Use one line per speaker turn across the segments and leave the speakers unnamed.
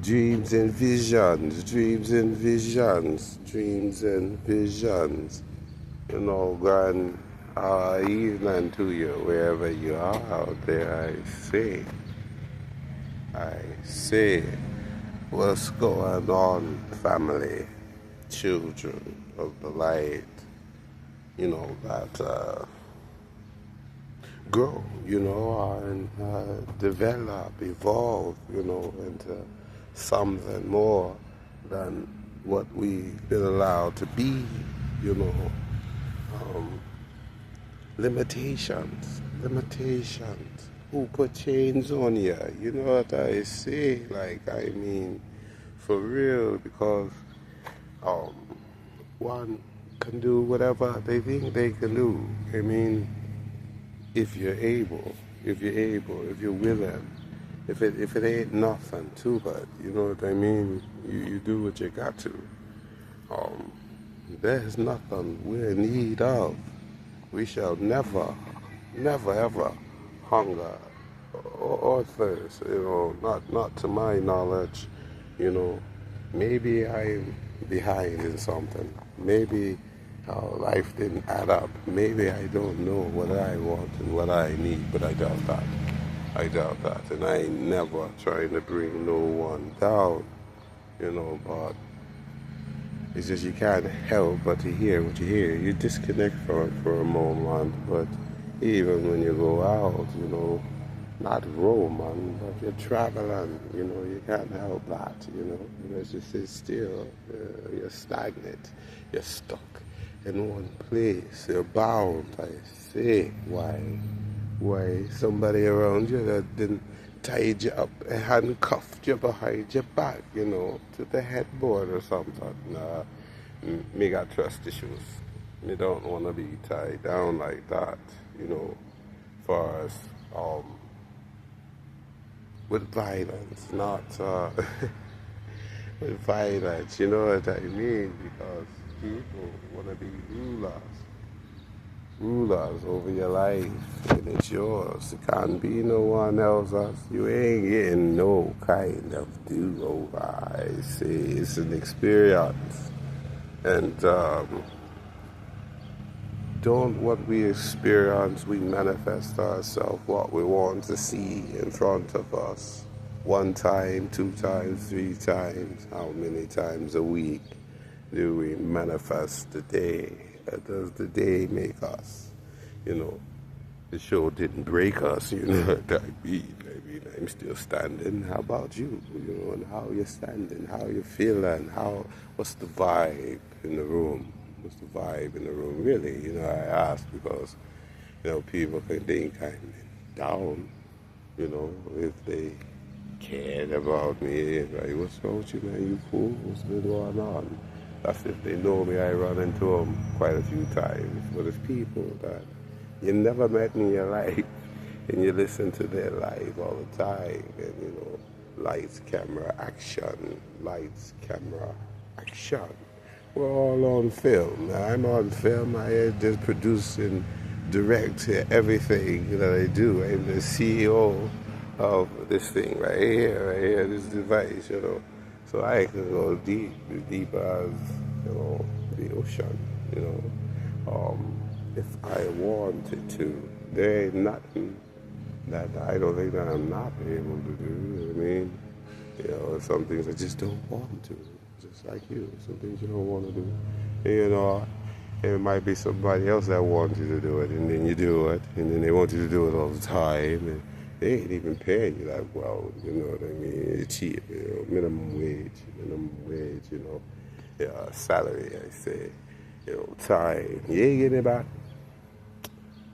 Dreams and visions, dreams and visions, dreams and visions. You know, God, evening to you, wherever you are out there, I say, what's going on, family, children of the light, that grow, and develop, evolve, into something more than what we've been allowed to be, you know. Um, limitations. Who put chains on you? You know what I say? For real, because um, one can do whatever they think they can do. I mean, if you're able, if you're willing, if it ain't nothing too bad, you know what I mean? You do what you got to. Um, there's nothing we're in need of. We shall never ever hunger or thirst, not to my knowledge, you know. Maybe I'm behind in something. Maybe life didn't add up. Maybe I don't know what I want and what I need, but I doubt that. I doubt that. And I ain't never trying to bring no one down, but it's just you can't help but to hear what you hear. You disconnect from it for a moment, but even when you go out, not roaming, but you're traveling, you can't help that, because you sit still, you're stagnant, you're stuck in one place, you're bound. I say, why somebody around you that didn't tied you up, handcuffed you behind your back, to the headboard or something. Me got trust issues. Me don't want to be tied down like that, for us, with violence, not with violence, you know what I mean? Because people want to be rulers over your life, and it's yours. It can't be no one else's. You ain't getting no kind of do-over. I say it's an experience, and don't what we experience, we manifest ourselves what we want to see in front of us. One time, two times, three times. How many times a week do we manifest the day? Does the day make us? The show didn't break us, what I mean. I'm still standing. How about you? And how you're standing, how you feeling, what's the vibe in the room? What's the vibe in the room? Really, I ask because, people can think I'm down, if they cared about me. Like, what's wrong with you, man? You cool? What's been going on? That's if they know me. I run into them quite a few times. But it's people that you never met in your life, and you listen to their life all the time, and lights, camera, action, lights, camera, action. We're all on film. I'm on film. I just produce and direct everything that I do. I'm the CEO of this thing right here, this device, So I can go deep as, the ocean, if I wanted to. There ain't nothing that I don't think that I'm not able to do. I mean, some things I just don't want to. Just like you, some things you don't want to do. It might be somebody else that wants you to do it, and then you do it, and then they want you to do it all the time, and they ain't even paying you that well, you know what I mean? It's cheap, minimum wage, salary, I say, time. You ain't getting it back.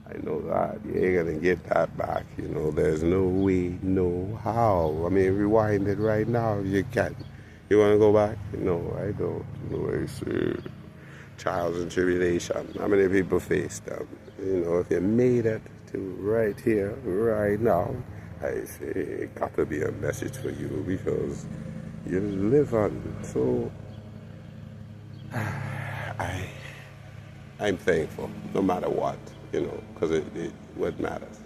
I know that. You ain't gonna get that back, there's no way, no how. I mean, rewind it right now if you can. You wanna go back? No, I don't. It's trials and tribulation. How many people face them? If you made it to right here, right now, I say it got to be a message for you because you live on. So I'm thankful no matter what, because what matters.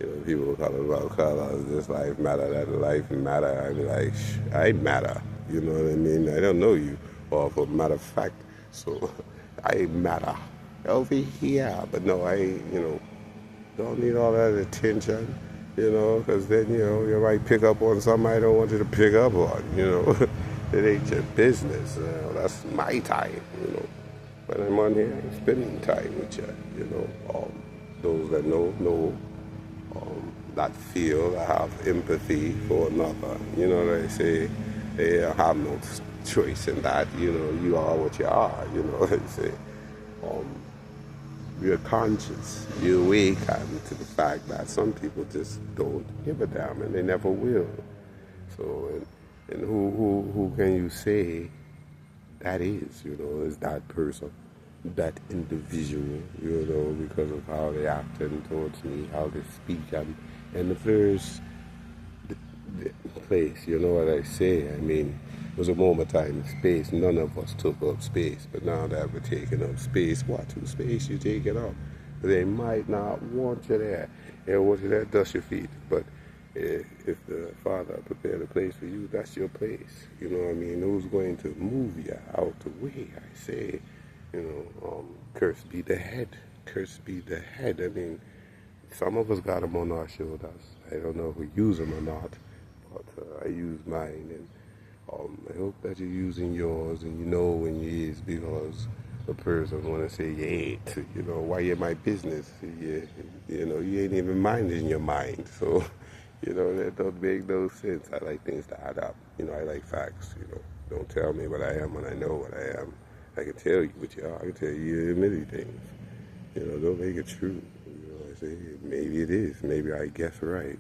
You know, people talk about colors, this life matter, that life matter. I be like, I matter. You know what I mean? I don't know you, or for matter of fact, so I matter over here. But no, don't need all that attention. Because then you might pick up on something I don't want you to pick up on. It ain't your business. That's my time. When I'm on here, I'm spending time with you. Those that know, that feel, that have empathy for another. They say they have no choice in that. You are what you are. They say you're conscious, you awaken to the fact that some people just don't give a damn and they never will. So, and who can you say that is that person, that individual, because of how they acting towards me, how they speak, and the first place, you know what I say? I mean, it was a moment of time and space. None of us took up space, but now that we're taking up space, whose space you taking up? They might not want you there. They want you there, dust your feet. But if the Father prepared a place for you, that's your place. You know what I mean? Who's going to move you out the way? I say, curse be the head. Curse be the head. I mean, some of us got them on our shoulders. I don't know if we use them or not, but I use mine. And I hope that you're using yours and you know when you is, because the person want to say you ain't. Why you my business? You ain't even minding your mind. So, that don't make no sense. I like things to add up. I like facts. Don't tell me what I am when I know what I am. I can tell you what you are. I can tell you many things. Don't make it true. I say, maybe it is. Maybe I guess right.